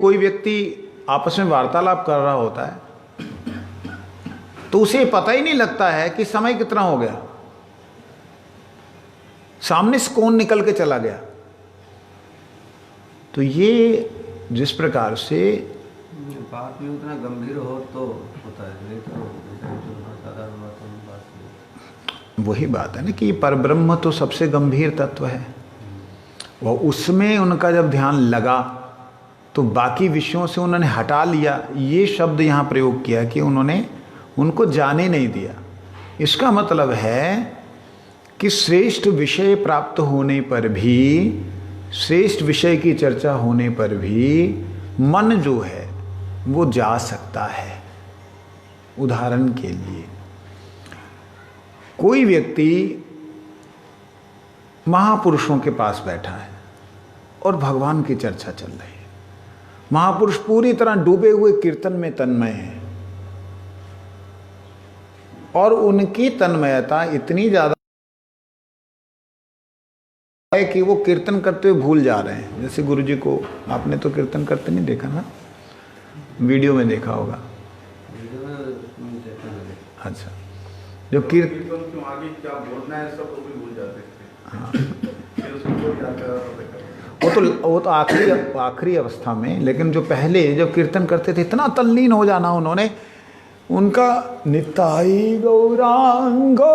कोई व्यक्ति आपस में वार्तालाप कर रहा होता है तो उसे पता ही नहीं लगता है कि समय कितना हो गया, सामने से कौन निकल के चला गया। तो ये जिस प्रकार से बात भी उतना गंभीर हो तो होता है, नहीं तो साधारण बात नहीं। वही बात है ना कि परब्रह्म तो सबसे गंभीर तत्व है। वह उसमें उनका जब ध्यान लगा तो बाकी विषयों से उन्होंने हटा लिया। ये शब्द यहाँ प्रयोग किया कि उन्होंने उनको जाने नहीं दिया। इसका मतलब है कि श्रेष्ठ विषय प्राप्त होने पर भी, श्रेष्ठ विषय की चर्चा होने पर भी मन जो है वो जा सकता है। उदाहरण के लिए कोई व्यक्ति महापुरुषों के पास बैठा है और भगवान की चर्चा चल रही है। महापुरुष पूरी तरह डूबे हुए कीर्तन में तन्मय हैं और उनकी तन्मयता इतनी ज्यादा है कि वो कीर्तन करते हुए भूल जा रहे हैं। जैसे गुरुजी को आपने तो कीर्तन करते नहीं देखा ना, वीडियो में देखा होगा। अच्छा, जो कीर्तन आगे क्या बोलना है सब भी भूल जाते थे। हाँ, वो तो आखिरी अवस्था में, लेकिन जो पहले जब कीर्तन करते थे इतना तल्लीन हो जाना उन्होंने, उनका निताई गौरांगो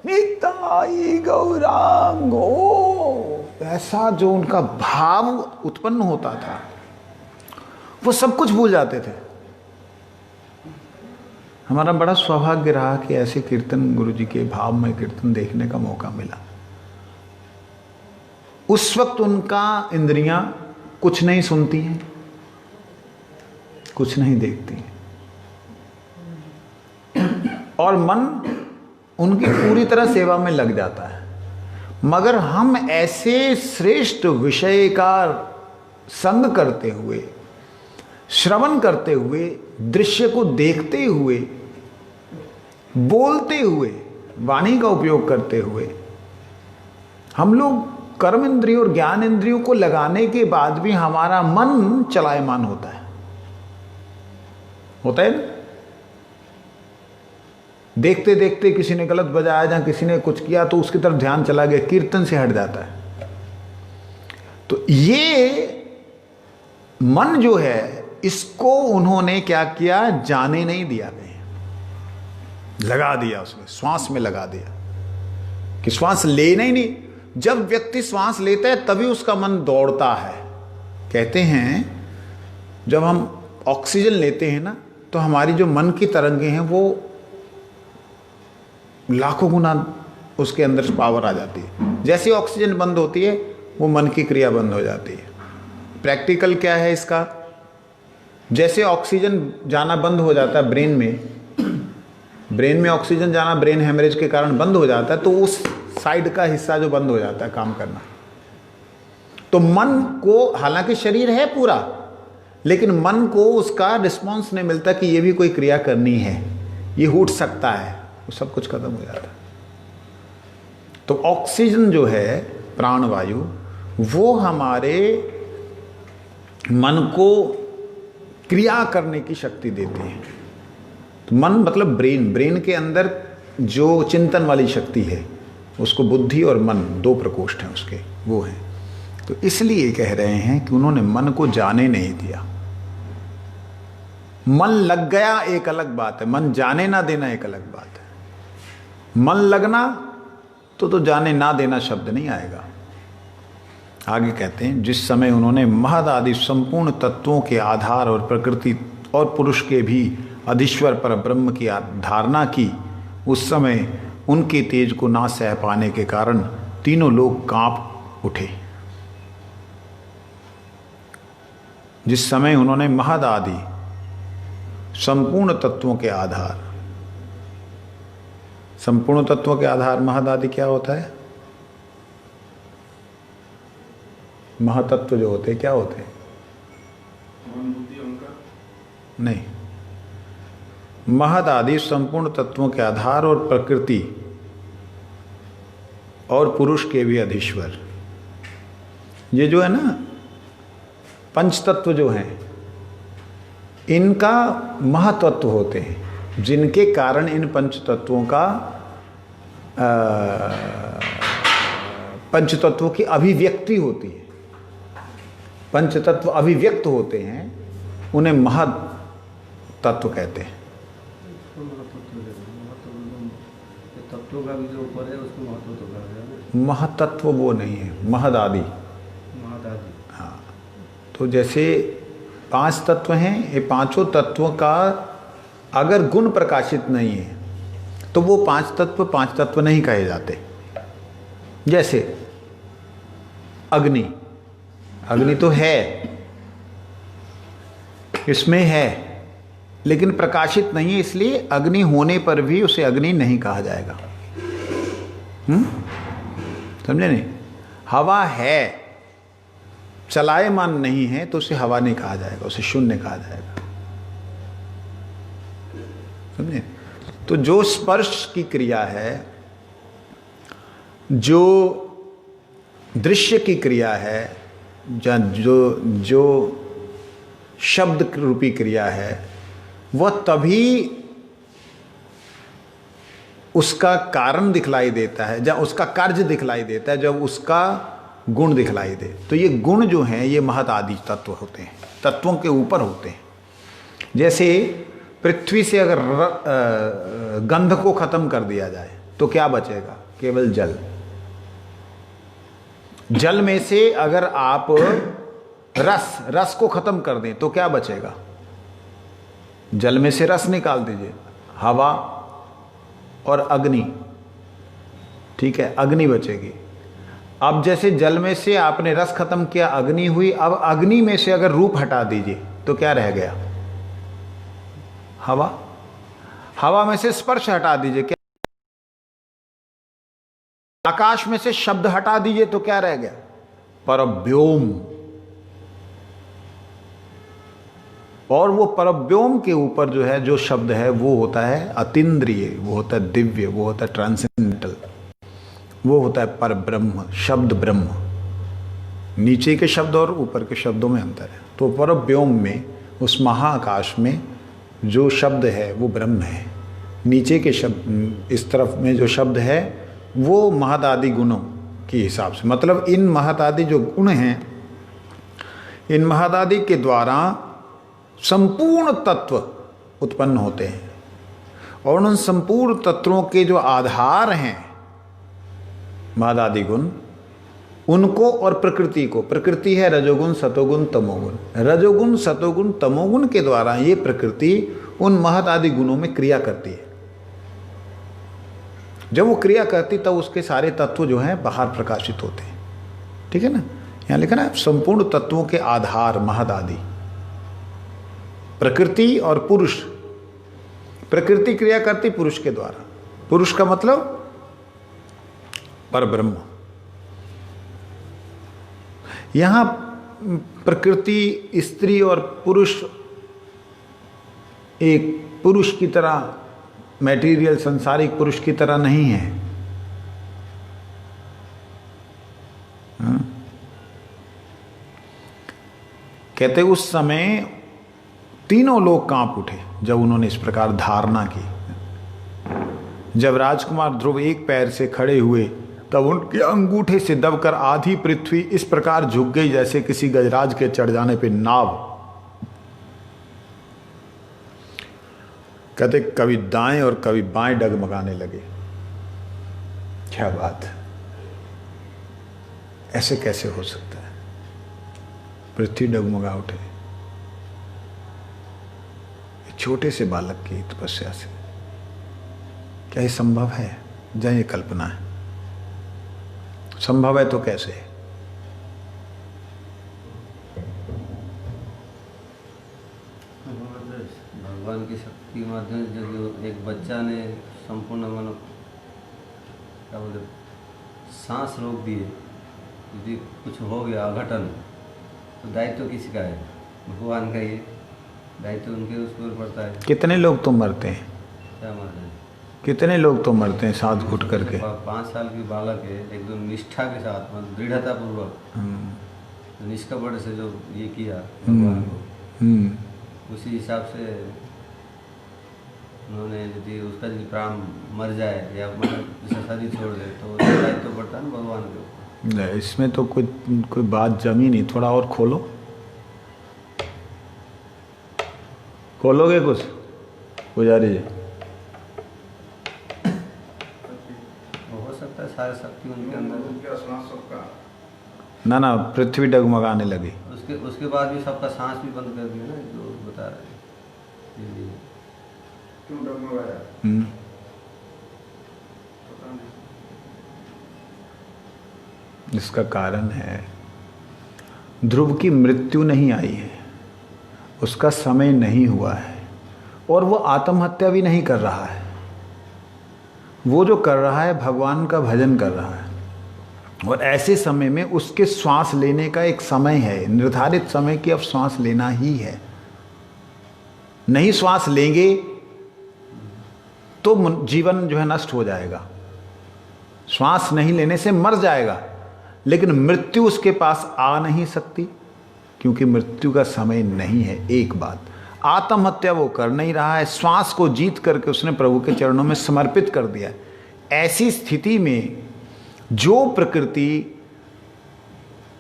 निताई गौरांगो, ऐसा जो उनका भाव उत्पन्न होता था वो सब कुछ भूल जाते थे। हमारा बड़ा सौभाग्य रहा कि ऐसे कीर्तन गुरुजी के भाव में कीर्तन देखने का मौका मिला। उस वक्त उनका इंद्रियां कुछ नहीं सुनती हैं, कुछ नहीं देखती हैं और मन उनकी पूरी तरह सेवा में लग जाता है। मगर हम ऐसे श्रेष्ठ विषय का संग करते हुए, श्रवण करते हुए, दृश्य को देखते हुए, बोलते हुए, वाणी का उपयोग करते हुए, हम लोग कर्म इंद्रियों और ज्ञान इंद्रियों को लगाने के बाद भी हमारा मन चलायमान होता है ना। देखते देखते किसी ने गलत बजाया या किसी ने कुछ किया तो उसकी तरफ ध्यान चला गया, कीर्तन से हट जाता है। तो ये मन जो है इसको उन्होंने क्या किया, जाने नहीं दिया, लगा दिया, उसमें श्वास में लगा दिया कि श्वास लेना ही नहीं। जब व्यक्ति श्वास लेता है तभी उसका मन दौड़ता है। कहते हैं जब हम ऑक्सीजन लेते हैं ना तो हमारी जो मन की तरंगें हैं वो लाखों गुना उसके अंदर पावर आ जाती है। जैसे ऑक्सीजन बंद होती है वो मन की क्रिया बंद हो जाती है। प्रैक्टिकल क्या है इसका, जैसे ऑक्सीजन जाना बंद हो जाता है ब्रेन में ऑक्सीजन जाना ब्रेन हेमरेज के कारण बंद हो जाता है, तो उस साइड का हिस्सा जो बंद हो जाता है काम करना। तो मन को, हालांकि शरीर है पूरा, लेकिन मन को उसका रिस्पॉन्स नहीं मिलता कि ये भी कोई क्रिया करनी है, ये उठ सकता है, वो सब कुछ खत्म हो जाता है। तो ऑक्सीजन जो है, प्राणवायु, वो हमारे मन को क्रिया करने की शक्ति देते हैं। तो मन मतलब ब्रेन के अंदर जो चिंतन वाली शक्ति है उसको बुद्धि और मन, दो प्रकोष्ठ हैं उसके, वो हैं। तो इसलिए कह रहे हैं कि उन्होंने मन को जाने नहीं दिया। मन लग गया एक अलग बात है, मन जाने ना देना एक अलग बात है। मन लगना तो जाने ना देना शब्द नहीं आएगा। आगे कहते हैं जिस समय उन्होंने महद आदि संपूर्ण तत्वों के आधार और प्रकृति और पुरुष के भी अधीश्वर पर ब्रह्म की धारणा की, उस समय उनके तेज को ना सह पाने के कारण तीनों लोग कांप उठे। जिस समय उन्होंने महद आदि संपूर्ण तत्वों के आधार, संपूर्ण तत्वों के आधार महद आदि क्या होता है? महातत्व जो होते क्या होते? नहीं, महद आदि संपूर्ण तत्वों के आधार और प्रकृति और पुरुष के भी अधीश्वर, ये जो है ना पंच तत्व जो हैं, इनका महतत्व होते हैं, जिनके कारण इन पंच तत्वों का पंच तत्वों की अभिव्यक्ति होती है। पंच तत्व अभिव्यक्त होते हैं, उन्हें महत तत्व कहते हैं। इसको महत्व तत्वों का भी जो ऊपर है उसको महत्व तो कर दिया ना। महतत्व वो नहीं है, महदादि। महादादी। हाँ, तो जैसे 5 तत्व हैं, ये पांचों तत्वों का अगर गुण प्रकाशित नहीं है तो वो 5 तत्व नहीं कहे जाते। जैसे अग्नि, अग्नि तो है, इसमें है, लेकिन प्रकाशित नहीं है, इसलिए अग्नि होने पर भी उसे अग्नि नहीं कहा जाएगा। समझे नहीं? हवा है, चलायमान नहीं है, तो उसे हवा नहीं कहा जाएगा, उसे शून्य कहा जाएगा। समझे? तो जो स्पर्श की क्रिया है, जो दृश्य की क्रिया है, जो शब्द रूपी क्रिया है, वह तभी उसका कारण दिखलाई देता है, जब उसका कार्य दिखलाई देता है, जब उसका गुण दिखलाई दे। तो ये गुण जो हैं ये महत आदि तत्व होते हैं, तत्वों के ऊपर होते हैं। जैसे पृथ्वी से अगर गंध को खत्म कर दिया जाए तो क्या बचेगा? केवल जल। जल में से अगर आप रस को खत्म कर दें तो क्या बचेगा? जल में से रस निकाल दीजिए, हवा और अग्नि, ठीक है, अग्नि बचेगी। अब जैसे जल में से आपने रस खत्म किया, अग्नि हुई। अब अग्नि में से अगर रूप हटा दीजिए तो क्या रह गया? हवा। हवा में से स्पर्श हटा दीजिए, क्या? आकाश में से शब्द हटा दीजिए तो क्या रह गया? परव्योम। और वो परव्योम के ऊपर जो है, जो शब्द है, वो होता है अतीन्द्रिय, वो होता है दिव्य, वो होता है ट्रांसेंडेंटल, वो होता है पर ब्रह्म, शब्द ब्रह्म। नीचे के शब्द और ऊपर के शब्दों में अंतर है। तो परव्योम में, उस महाआकाश में जो शब्द है वो ब्रह्म है। नीचे के शब्द, इस तरफ में जो शब्द है वो महदादि गुणों के हिसाब से, मतलब इन महदादि जो गुण हैं, इन महदादि के द्वारा संपूर्ण तत्व उत्पन्न होते हैं। और उन संपूर्ण तत्वों के जो आधार हैं महदादि गुण, उनको और प्रकृति को, प्रकृति है रजोगुण सतोगुण तमोगुण, रजोगुण सतोगुण तमोगुण के द्वारा ये प्रकृति उन महदादि गुणों में क्रिया करती है। जब वो क्रिया करती तब उसके सारे तत्व जो हैं बाहर प्रकाशित होते हैं। ठीक है ना? यहाँ लिखा ना, संपूर्ण तत्वों के आधार महदादि, प्रकृति और पुरुष। प्रकृति क्रिया करती पुरुष के द्वारा, पुरुष का मतलब परब्रह्म। यहां प्रकृति, स्त्री और पुरुष एक पुरुष की तरह, मैटीरियल सांसारिक पुरुष की तरह नहीं है। कहते उस समय तीनों लोग कांप उठे जब उन्होंने इस प्रकार धारणा की। जब राजकुमार ध्रुव एक पैर से खड़े हुए तब उनके अंगूठे से दबकर आधी पृथ्वी इस प्रकार झुक गई जैसे किसी गजराज के चढ़ जाने पे नाव। कहते कभी दाएं और कभी बाएं डगमगाने लगे। क्या बात है, ऐसे कैसे हो सकता है? पृथ्वी डगमगा उठे छोटे से बालक की तपस्या से। क्या ये संभव है? या ये कल्पना है? संभव है तो कैसे? भगवान की शक्ति के माध्यम से जो एक बच्चा ने संपूर्ण मानव क्या बोलते सांस रोक दिए, यदि कुछ हो गया अघटन तो दायित्व किसी का है? भगवान का। ये दायित्व उनके उसके ऊपर पड़ता है। कितने लोग तो मरते हैं? क्या मरते हैं? कितने लोग तो मरते हैं सांस घुट करके। 5 साल की बालक है, एकदम निष्ठा के साथ, मतलब दृढ़ता पूर्वक निष्कपट से जो ये किया भगवान को, उसी हिसाब से उन्होंने यदि उसका यदि प्राण मर जाए या मतलब जैसे शरीर छोड़ दे तो दायित्व तो पड़ता है ना भगवान के ऊपर। नहीं, इसमें तो कोई बात जमी नहीं। थोड़ा और खोलोगे कुछ पुजारी जी? हो सकता है सारे शक्ति उनके अंदर है। ना पृथ्वी डगमगाने लगी। उसके बाद भी सबका सांस भी बंद कर दिया ना, जो बता रहे हैं। क्यों डगमगाया? इसका कारण है ध्रुव की मृत्यु नहीं आई है, उसका समय नहीं हुआ है, और वो आत्महत्या भी नहीं कर रहा है। वो जो कर रहा है भगवान का भजन कर रहा है, और ऐसे समय में उसके श्वास लेने का एक समय है, निर्धारित समय की अब श्वास लेना ही है। नहीं श्वास लेंगे तो जीवन जो है नष्ट हो जाएगा। श्वास नहीं लेने से मर जाएगा, लेकिन मृत्यु उसके पास आ नहीं सकती, क्योंकि मृत्यु का समय नहीं है। एक बात, आत्महत्या वो कर नहीं रहा है, श्वास को जीत करके उसने प्रभु के चरणों में समर्पित कर दिया। ऐसी स्थिति में जो प्रकृति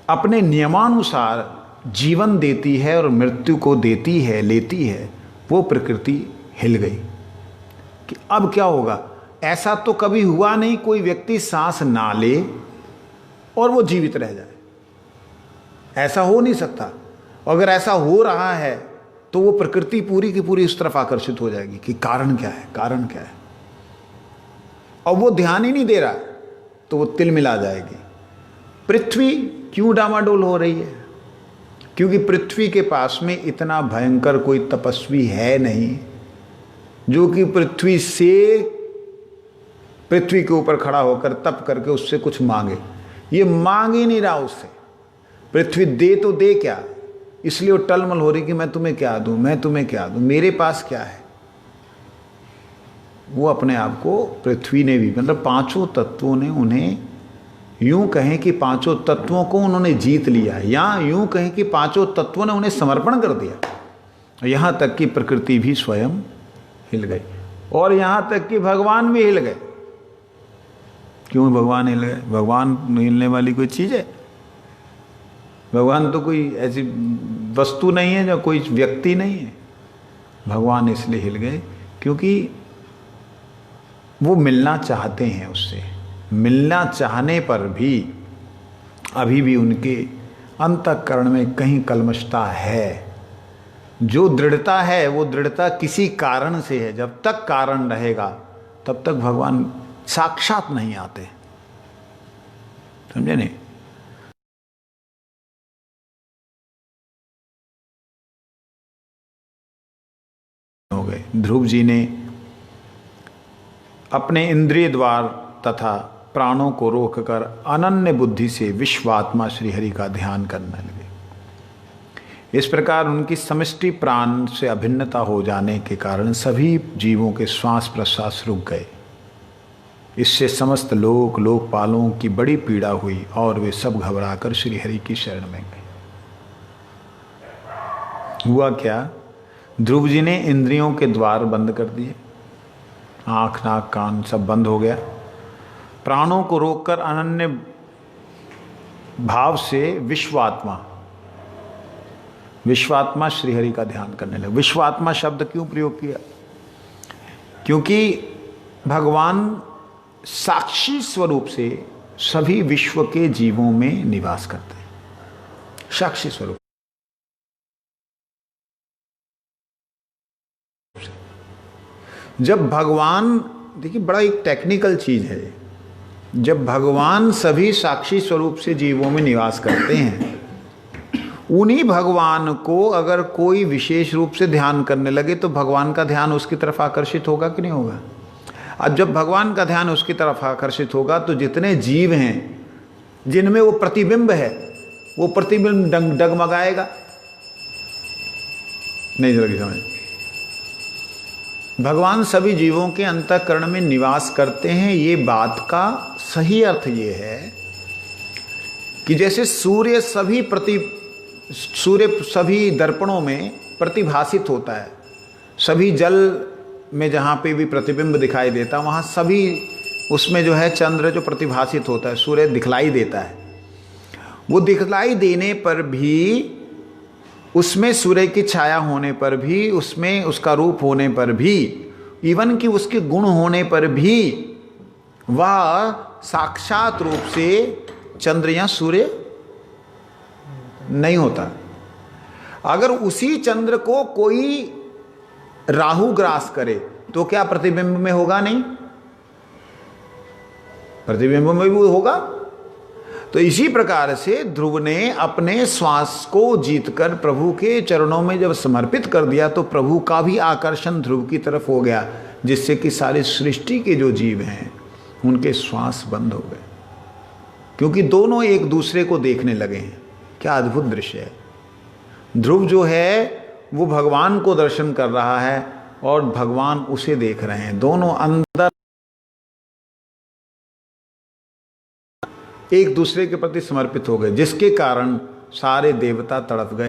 अपने नियमानुसार जीवन देती है और मृत्यु को देती है, लेती है, वो प्रकृति हिल गई कि अब क्या होगा। ऐसा तो कभी हुआ नहीं कोई व्यक्ति सांस ना ले और वो जीवित रह जाए, ऐसा हो नहीं सकता। अगर ऐसा हो रहा है तो वो प्रकृति पूरी की पूरी उस तरफ आकर्षित हो जाएगी कि कारण क्या है, कारण क्या है, और वो ध्यान ही नहीं दे रहा तो वो तिलमिला जाएगी। पृथ्वी क्यों डामाडोल हो रही है? क्योंकि पृथ्वी के पास में इतना भयंकर कोई तपस्वी है नहीं जो कि पृथ्वी के ऊपर खड़ा होकर तप करके उससे कुछ मांगे। ये मांग ही नहीं रहा उससे। पृथ्वी दे तो दे क्या, इसलिए वो टलमल हो रही कि मैं तुम्हें क्या दूं, मैं तुम्हें क्या दूं, मेरे पास क्या है। वो अपने आप को पृथ्वी ने भी, मतलब पांचों तत्वों ने उन्हें, यूं कहें कि पांचों तत्वों को उन्होंने जीत लिया, या यूं कहें कि पांचों तत्वों ने उन्हें समर्पण कर दिया। यहां तक कि प्रकृति भी स्वयं हिल गई, और यहां तक कि भगवान भी हिल गए। क्यों भगवान हिल गए? भगवान हिलने वाली कोई चीज है? भगवान तो कोई ऐसी वस्तु नहीं है, जो कोई व्यक्ति नहीं है। भगवान इसलिए हिल गए क्योंकि वो मिलना चाहते हैं उससे। मिलना चाहने पर भी अभी भी उनके अंतःकरण में कहीं कल्मशता है। जो दृढ़ता है वो दृढ़ता किसी कारण से है। जब तक कारण रहेगा तब तक भगवान साक्षात नहीं आते। समझे नहीं? हो गए। ध्रुव जी ने अपने इंद्रिय द्वार तथा प्राणों को रोककर अनन्य बुद्धि से विश्वात्मा श्रीहरि का ध्यान करने लगे। इस प्रकार उनकी समष्टि प्राण से अभिन्नता हो जाने के कारण सभी जीवों के श्वास प्रश्वास रुक गए। इससे समस्त लोकपालों की बड़ी पीड़ा हुई और वे सब घबराकर श्रीहरि की शरण में गए। हुआ क्या? ध्रुव जी ने इंद्रियों के द्वार बंद कर दिए, आंख नाक कान सब बंद हो गया। प्राणों को रोककर अनन्य भाव से विश्वात्मा श्रीहरि का ध्यान करने लगे। विश्वात्मा शब्द क्यों प्रयोग किया? क्योंकि भगवान साक्षी स्वरूप से सभी विश्व के जीवों में निवास करते हैं। साक्षी स्वरूप। जब भगवान, देखिए बड़ा एक टेक्निकल चीज है, जब भगवान सभी साक्षी स्वरूप से जीवों में निवास करते हैं, उन्हीं भगवान को अगर कोई विशेष रूप से ध्यान करने लगे तो भगवान का ध्यान उसकी तरफ आकर्षित होगा कि नहीं होगा? अब जब भगवान का ध्यान उसकी तरफ आकर्षित होगा तो जितने जीव हैं जिनमें वो प्रतिबिंब है, वो प्रतिबिंब डगमगाएगा। नहीं लगी समझ? भगवान सभी जीवों के अंतःकरण में निवास करते हैं। ये बात का सही अर्थ ये है कि जैसे सूर्य सभी दर्पणों में प्रतिभासित होता है। सभी जल में जहाँ पे भी प्रतिबिंब दिखाई देता है वहाँ सभी उसमें जो है चंद्र जो प्रतिभासित होता है, सूर्य दिखलाई देता है। वो दिखलाई देने पर भी, उसमें सूर्य की छाया होने पर भी, उसमें उसका रूप होने पर भी, इवन कि उसके गुण होने पर भी वह साक्षात रूप से चंद्र या सूर्य नहीं होता। अगर उसी चंद्र को कोई राहु ग्रास करे तो क्या प्रतिबिंब में होगा? नहीं, प्रतिबिंब में भी होगा। तो इसी प्रकार से ध्रुव ने अपने श्वास को जीतकर प्रभु के चरणों में जब समर्पित कर दिया तो प्रभु का भी आकर्षण ध्रुव की तरफ हो गया, जिससे कि सारी सृष्टि के जो जीव हैं उनके श्वास बंद हो गए, क्योंकि दोनों एक दूसरे को देखने लगे हैं। क्या अद्भुत दृश्य है! ध्रुव जो है वो भगवान को दर्शन कर रहा है और भगवान उसे देख रहे हैं। दोनों अंदर एक दूसरे के प्रति समर्पित हो गए, जिसके कारण सारे देवता तड़प गए,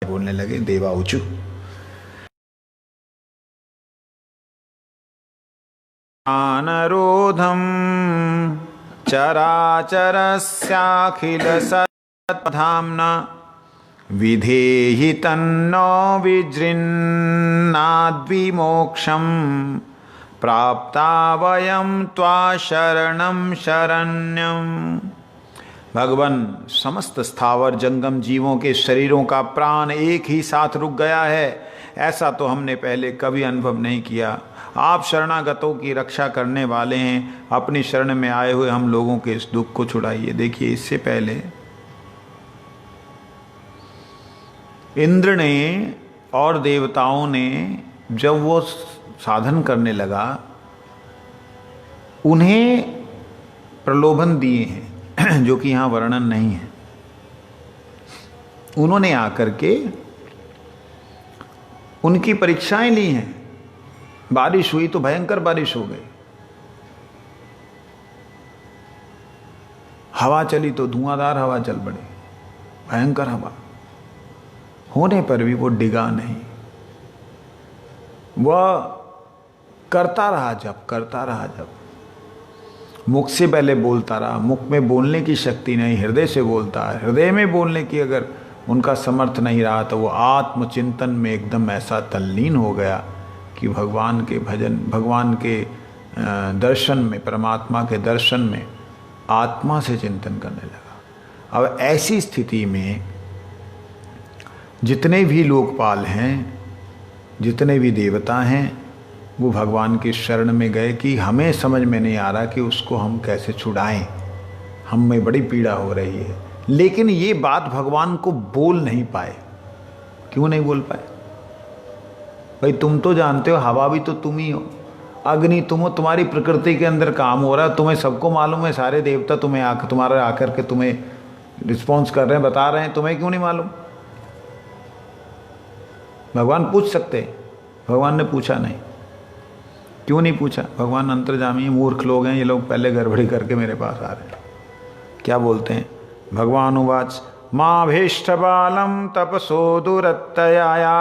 बोलने लगे देवाऊचु। अनरोधम चराचरस्याखिल सत्धाम्ना विधेहि तन्नो विजृन्नाद्विमोक्षम् प्राप्ता वयं त्वा शरणं शरण्यम्। भगवान, समस्त स्थावर जंगम जीवों के शरीरों का प्राण एक ही साथ रुक गया है, ऐसा तो हमने पहले कभी अनुभव नहीं किया। आप शरणागतों की रक्षा करने वाले हैं, अपनी शरण में आए हुए हम लोगों के इस दुख को छुड़ाइए। देखिए, इससे पहले इंद्र ने और देवताओं ने जब वो साधन करने लगा, उन्हें प्रलोभन दिए हैं जो कि यहाँ वर्णन नहीं है। उन्होंने आकर के उनकी परीक्षाएं ली हैं। बारिश हुई तो भयंकर बारिश हो गई, हवा चली तो धुआंधार हवा चल पड़ी, भयंकर हवा होने पर भी वो डिगा नहीं। वह करता रहा जब मुख से पहले बोलता रहा। मुख में बोलने की शक्ति नहीं, हृदय से बोलता है। हृदय में बोलने की अगर उनका समर्थ नहीं रहा तो वो आत्मचिंतन में एकदम ऐसा तल्लीन हो गया कि भगवान के भजन, भगवान के दर्शन में, परमात्मा के दर्शन में आत्मा से चिंतन करने लगा। अब ऐसी स्थिति में जितने भी लोकपाल हैं, जितने भी देवता हैं, वो भगवान की शरण में गए कि हमें समझ में नहीं आ रहा कि उसको हम कैसे छुड़ाएं, हमें बड़ी पीड़ा हो रही है। लेकिन ये बात भगवान को बोल नहीं पाए। क्यों नहीं बोल पाए? भाई, तुम तो जानते हो, हवा भी तो तुम ही हो, अग्नि तुम हो, तुम्हारी प्रकृति के अंदर काम हो रहा है, तुम्हें सबको मालूम है। सारे देवता तुम्हें तुम्हारे आकर के तुम्हें रिस्पॉन्स कर रहे हैं, बता रहे हैं, तुम्हें क्यों नहीं मालूम? भगवान पूछ सकते, भगवान ने पूछा नहीं। क्यों नहीं पूछा? भगवान अंतर्जामी, मूर्ख लोग हैं ये लोग, पहले गड़बड़ी करके मेरे पास आ रहे हैं। क्या बोलते हैं? भगवान उवाच माँ भीष्ट बालम तपसो दुरत्यया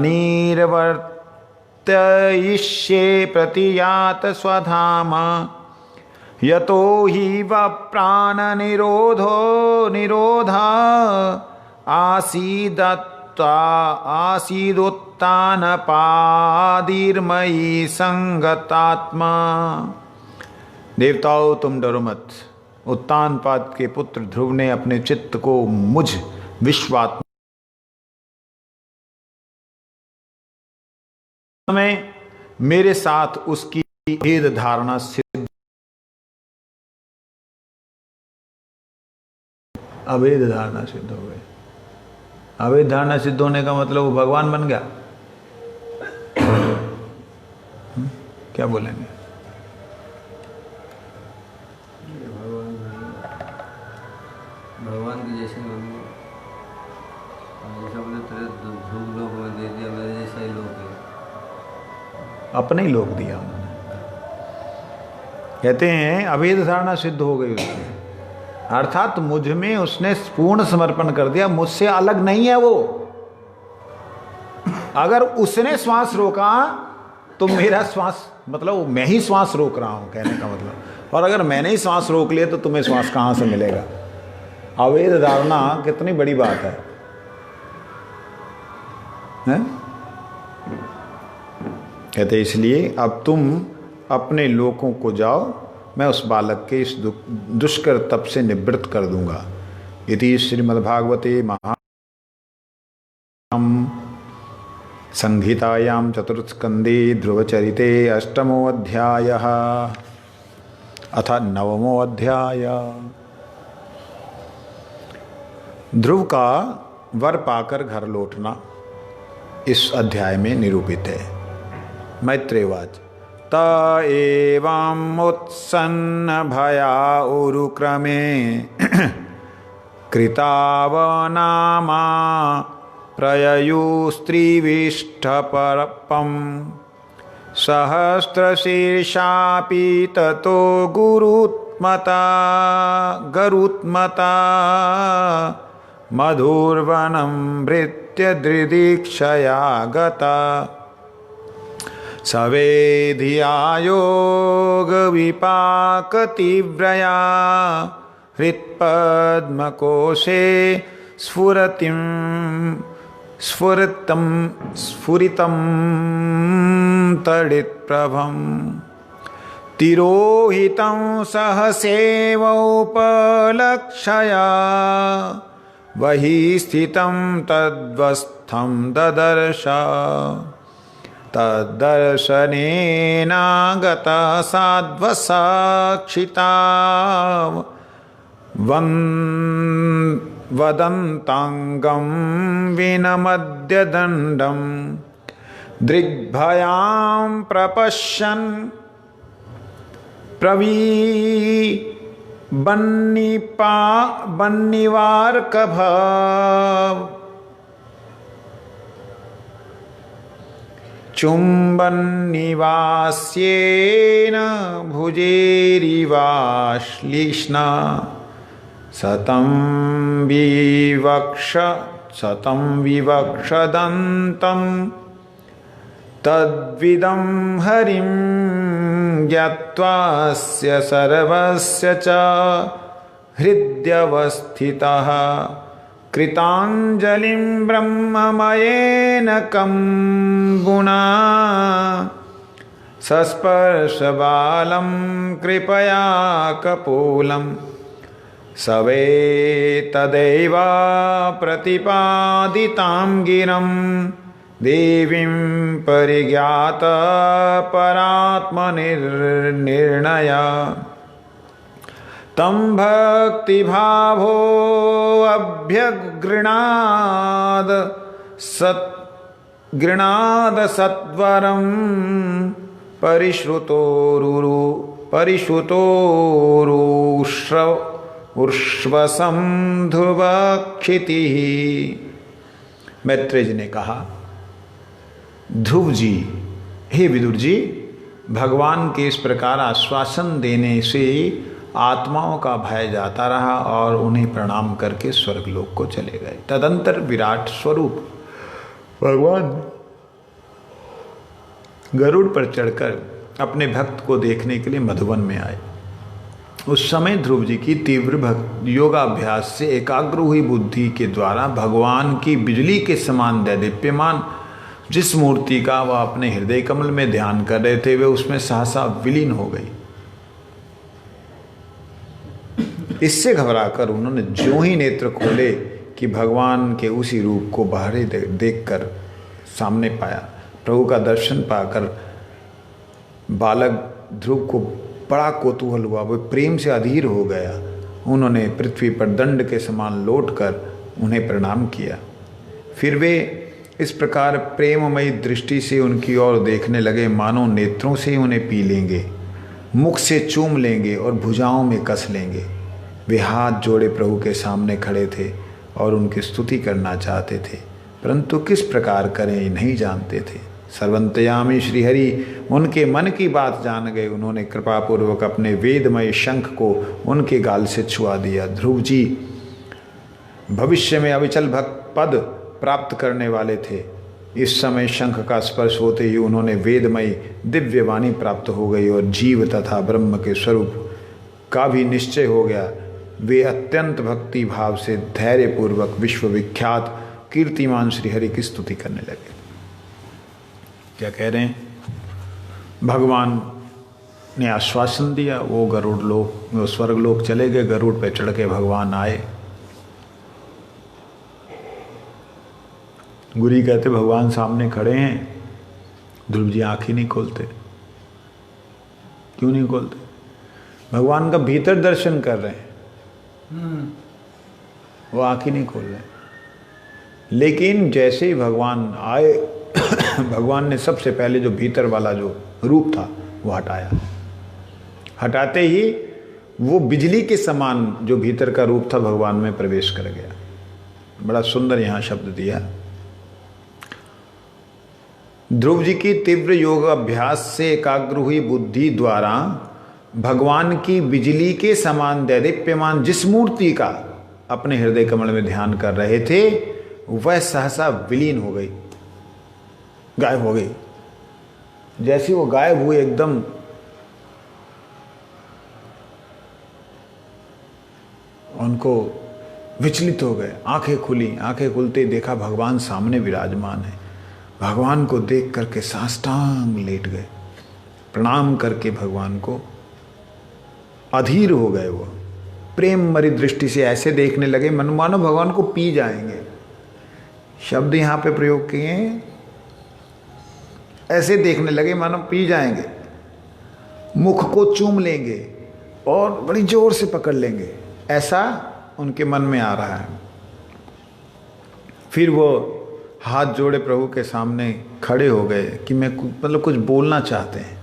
नीरवर्तयिष्ये प्रतियात स्वधाम यतो हि व प्राण निरोधा आसीदोत्तानपादिर्मयी संगतात्मा। देवताओं, तुम डरो मत। उत्तानपाद के पुत्र ध्रुव ने अपने चित्त को मुझ विश्वात्मा में मेरे साथ उसकी भेद धारणा सिद्ध, अभेद धारणा सिद्ध हो गई। अभेद धारणा सिद्ध होने का मतलब वो भगवान बन गया। क्या बोलेंगे? भगवान की जैसे अपने तेरे ध्रुव लोक में दे दिया, मेरे जैसा ही लोक है। अपने ही लोक दिया उन्होंने। कहते हैं अभेद धारणा सिद्ध हो गई उसकी। अर्थात मुझ में उसने पूर्ण समर्पण कर दिया, मुझसे अलग नहीं है वो। अगर उसने श्वास रोका तो मेरा श्वास, मतलब मैं ही श्वास रोक रहा हूं कहने का मतलब। और अगर मैंने ही श्वास रोक लिया तो तुम्हें श्वास कहां से मिलेगा? अवैध धारणा कितनी बड़ी बात है, हैं? कहते इसलिए अब तुम अपने लोकों को जाओ, मैं उस बालक के इस दुष्कर तप से निवृत्त कर दूंगा। इति श्रीमद्भागवते महाम संहितायां चतुर्थस्कन्धे ध्रुवचरिते अष्टमो अध्यायः अथ नवमो अध्याय। ध्रुव का वर पाकर घर लौटना इस अध्याय में निरूपित है। मैत्रेयवाच त एवं उत्सन्न भया उरुक्रमे कृतावनामा प्रययुस्त्रिविष्टपरपं सहस्रशीर्षापि ततो गरुत्मता मधुर्वनं भृत्य दृदीक्षया गता सवेधिया योगविपाकतीव्रया हृत्पद्मकोशे स्फुरितं तडित्प्रभं तिरोहितं सहसेवोपलक्षया वही स्थितं तद्वस्थं ददर्श तद्दर्शनेनागता साध्वसाक्षिता वदन्ताङ्गं विनमद्यदण्डं दृग्भयां प्रपश्यन् बन्निवार्कभाव चुम्बन्निवास्येन भुजेरिवाश्लिष्णा शतं विवक्षदन्तं तद्विदं हरिं ज्ञात्वास्य सर्वस्य च हृद्यवस्थितः कृताञ्जलिं ब्रह्ममयेन कं गुणा सस्पर्शबालं कृपया कपोलं सवे तदैव प्रतिपादितां गिरं देवीं परिज्ञात परात्मनिर्णया तं भक्तिभावो गृणाद सत्वरं परिश्रुतोरुष्वसं ध्रुवक्षितिः। मैत्रेय जी ने कहा, ध्रुव जी, हे विदुर जी, भगवान के इस प्रकार आश्वासन देने से आत्माओं का भय जाता रहा और उन्हें प्रणाम करके स्वर्गलोक को चले गए। तदंतर विराट स्वरूप भगवान गरुड़ पर चढ़कर अपने भक्त को देखने के लिए मधुवन में आए। उस समय ध्रुव जी की तीव्र योगाभ्यास से एकाग्र हुई बुद्धि के द्वारा भगवान की बिजली के समान दैदीप्यमान जिस मूर्ति का वह अपने हृदय कमल में ध्यान कर रहे थे, वे उसमें सहसा विलीन हो गई। इससे घबराकर उन्होंने ज्यों ही नेत्र खोले कि भगवान के उसी रूप को बाहरी देखकर सामने पाया। प्रभु का दर्शन पाकर बालक ध्रुव को बड़ा कौतूहल हुआ, वह प्रेम से अधीर हो गया। उन्होंने पृथ्वी पर दंड के समान लौटकर उन्हें प्रणाम किया। फिर वे इस प्रकार प्रेममयी दृष्टि से उनकी ओर देखने लगे मानो नेत्रों से उन्हें पी लेंगे, मुख से चूम लेंगे और भुजाओं में कस लेंगे। वे हाथ जोड़े प्रभु के सामने खड़े थे और उनकी स्तुति करना चाहते थे, परंतु किस प्रकार करें नहीं जानते थे। सर्वंतयामी श्रीहरि उनके मन की बात जान गए। उन्होंने कृपापूर्वक अपने वेदमय शंख को उनके गाल से छुआ दिया। ध्रुव जी भविष्य में अविचल भक्त पद प्राप्त करने वाले थे। इस समय शंख का स्पर्श होते ही उन्होंने वेदमय दिव्य वाणी प्राप्त हो गई और जीव तथा ब्रह्म के स्वरूप का भी निश्चय हो गया। वे अत्यंत भक्ति भाव से धैर्यपूर्वक विश्वविख्यात कीर्तिमान श्रीहरि की स्तुति करने लगे। क्या कह रहे हैं? भगवान ने आश्वासन दिया, वो गरुड़ लोक, वो स्वर्ग लोक चले गए। गरुड़ पे चढ़ के भगवान आए। गुरी कहते भगवान सामने खड़े हैं। ध्रुव जी आँख ही नहीं खोलते। क्यों नहीं खोलते? भगवान का भीतर दर्शन कर रहे हैं, वो आँख ही नहीं खोल रहे। लेकिन जैसे ही भगवान आए भगवान ने सबसे पहले जो भीतर वाला जो रूप था वो हटाया। हटाते ही वो बिजली के समान जो भीतर का रूप था भगवान में प्रवेश कर गया। बड़ा सुंदर यहाँ शब्द दिया। ध्रुव जी की तीव्र योग अभ्यास से एकाग्र हुई बुद्धि द्वारा भगवान की बिजली के समान दैदीप्यमान जिस मूर्ति का अपने हृदय कमल में ध्यान कर रहे थे वह सहसा विलीन हो गई, गायब हो गई। जैसे वो गायब हुए एकदम उनको विचलित हो गए। आंखें खुली। आंखें खुलते देखा भगवान सामने विराजमान है। भगवान को देख करके साष्टांग लेट गए। प्रणाम करके भगवान को अधीर हो गए। वो प्रेम मरी दृष्टि से ऐसे देखने लगे मानो भगवान को पी जाएंगे। शब्द यहाँ पे प्रयोग किए हैं, ऐसे देखने लगे मानो पी जाएंगे, मुख को चूम लेंगे और बड़ी जोर से पकड़ लेंगे, ऐसा उनके मन में आ रहा है। फिर वो हाथ जोड़े प्रभु के सामने खड़े हो गए कि मैं मतलब कुछ बोलना चाहते हैं।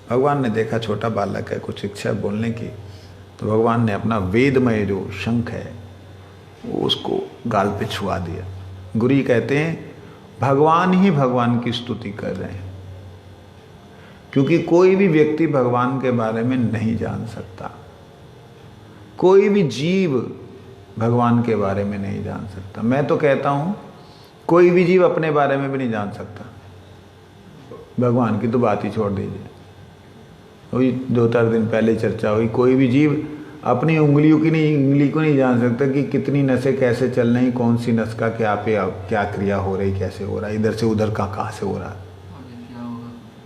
भगवान ने देखा छोटा बालक है, कुछ इच्छा बोलने की, तो भगवान ने अपना वेदमय जो शंख है वो उसको गाल पे छुआ दिया। गुरी कहते हैं भगवान ही भगवान की स्तुति कर रहे हैं, क्योंकि कोई भी व्यक्ति भगवान के बारे में नहीं जान सकता। कोई भी जीव भगवान के बारे में नहीं जान सकता। मैं तो कहता हूँ कोई भी जीव अपने बारे में भी नहीं जान सकता। भगवान की तो बात ही छोड़ दीजिए। वही 2-4 दिन पहले चर्चा हुई, कोई भी जीव अपनी उंगली को नहीं जान सकता कि कितनी नसें कैसे चल रही, कौन सी नस का क्या क्रिया हो रही, कैसे हो रहा है, इधर से उधर कहाँ से हो रहा है,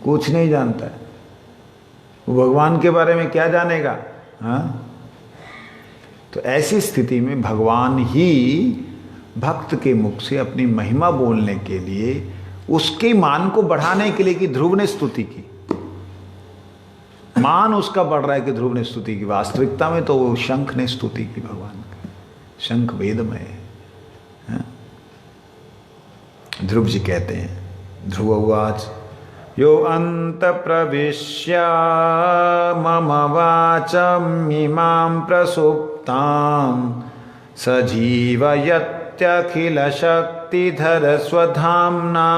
कुछ नहीं जानता है। वो भगवान के बारे में क्या जानेगा? हाँ, तो ऐसी स्थिति में भगवान ही भक्त के मुख से अपनी महिमा बोलने के लिए, उसके मान को बढ़ाने के लिए कि ध्रुव ने स्तुति की, मान उसका बढ़ रहा है कि ध्रुव ने स्तुति की। वास्तविकता में तो वो शंख ने स्तुति की भगवान की। शंख वेदमय है। ध्रुव जी कहते हैं, ध्रुव उवाच यो अंत प्रविश्य मम वाचम इमां प्रसुप्तां सजीवयत्यखिल शक्तिधर स्वधाम्ना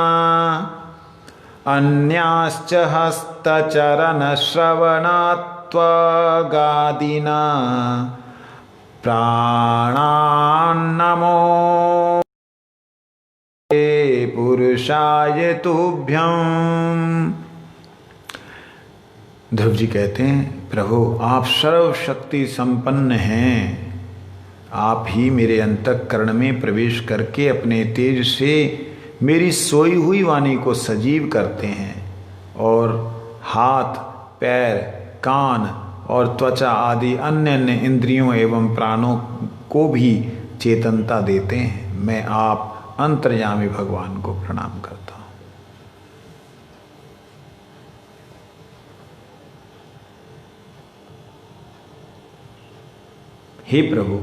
अन्याश्च हस्तचरणश्रवणात्वगादिना प्राणान्नमो पुरुषाय तुभ्यं। ध्रुव जी कहते हैं प्रभु आप सर्वशक्ति संपन्न हैं। आप ही मेरे अंतःकरण में प्रवेश करके अपने तेज से मेरी सोई हुई वाणी को सजीव करते हैं और हाथ, पैर, कान और त्वचा आदि अन्य अन्य इंद्रियों एवं प्राणों को भी चेतनता देते हैं। मैं आप अंतर्यामी भगवान को प्रणाम करता हूँ। हे प्रभु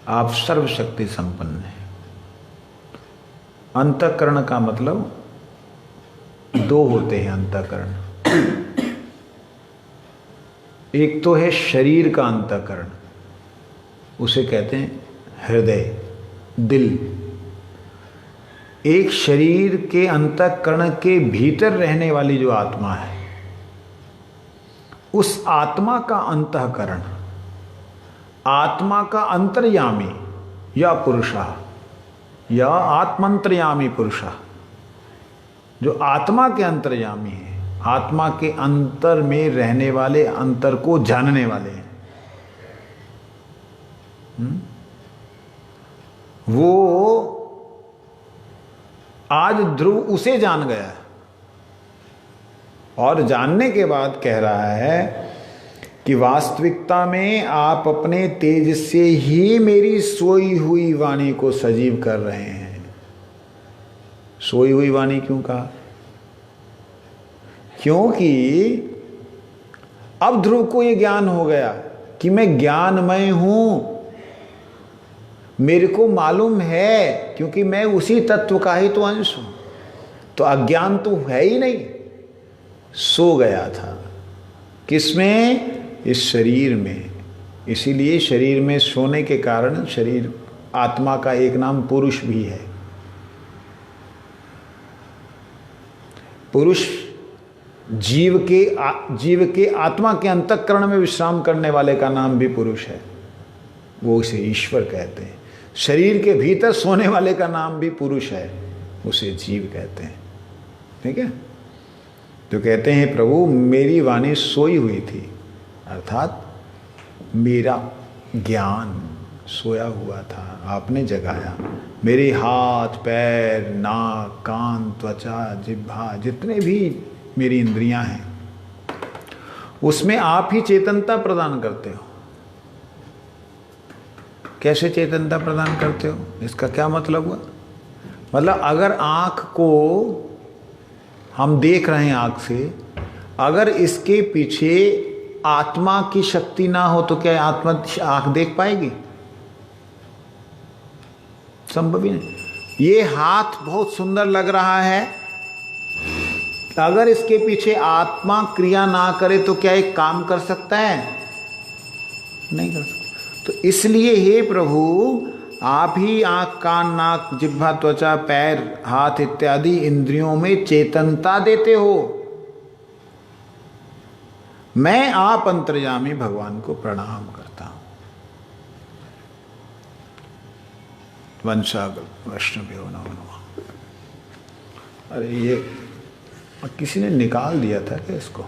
आप सर्वशक्ति संपन्न हैं। अंतःकरण का मतलब 2 होते हैं अंतःकरण। एक तो है शरीर का अंतःकरण, उसे कहते हैं हृदय, दिल। एक शरीर के अंतःकरण के भीतर रहने वाली जो आत्मा है, उस आत्मा का अंतःकरण, आत्मा का अंतर्यामी या पुरुषा या आत्मंतर्यामी पुरुषा, जो आत्मा के अंतर्यामी है, आत्मा के अंतर में रहने वाले, अंतर को जानने वाले हैं, वो आज ध्रुव उसे जान गया है और जानने के बाद कह रहा है कि वास्तविकता में आप अपने तेज से ही मेरी सोई हुई वाणी को सजीव कर रहे हैं। सोई हुई वाणी क्यों कहा? क्योंकि अब ध्रुव को यह ज्ञान हो गया कि मैं ज्ञानमय हूं, मेरे को मालूम है, क्योंकि मैं उसी तत्व का ही तो अंश हूं। तो अज्ञान तो है ही नहीं, सो गया था। किसमें? इस शरीर में। इसीलिए शरीर में सोने के कारण शरीर, आत्मा का एक नाम पुरुष भी है। पुरुष जीव के आत्मा के अंतःकरण में विश्राम करने वाले का नाम भी पुरुष है, वो उसे ईश्वर कहते हैं। शरीर के भीतर सोने वाले का नाम भी पुरुष है, उसे जीव कहते हैं। ठीक है? तो कहते हैं प्रभु मेरी वाणी सोई हुई थी, अर्थात मेरा ज्ञान सोया हुआ था, आपने जगाया। मेरे हाथ, पैर, नाक, कान, त्वचा, जिह्वा, जितने भी मेरी इंद्रियां हैं, उसमें आप ही चेतनता प्रदान करते हो। कैसे चेतनता प्रदान करते हो? इसका क्या मतलब हुआ? मतलब अगर आँख को हम देख रहे हैं आँख से, अगर इसके पीछे आत्मा की शक्ति ना हो तो क्या आत्मा आँख देख पाएगी? संभव ही नहीं। ये हाथ बहुत सुंदर लग रहा है, अगर इसके पीछे आत्मा क्रिया ना करे तो क्या एक काम कर सकता है? नहीं कर सकता। तो इसलिए हे प्रभु आप ही आँख, कान, नाक, जिह्वा, त्वचा, पैर, हाथ इत्यादि इंद्रियों में चेतनता देते हो। मैं आप अंतर्यामी भगवान को प्रणाम करता हूं। वंशागल वैष्णव्यो नमो नमः। अरे ये किसी ने निकाल दिया था क्या इसको?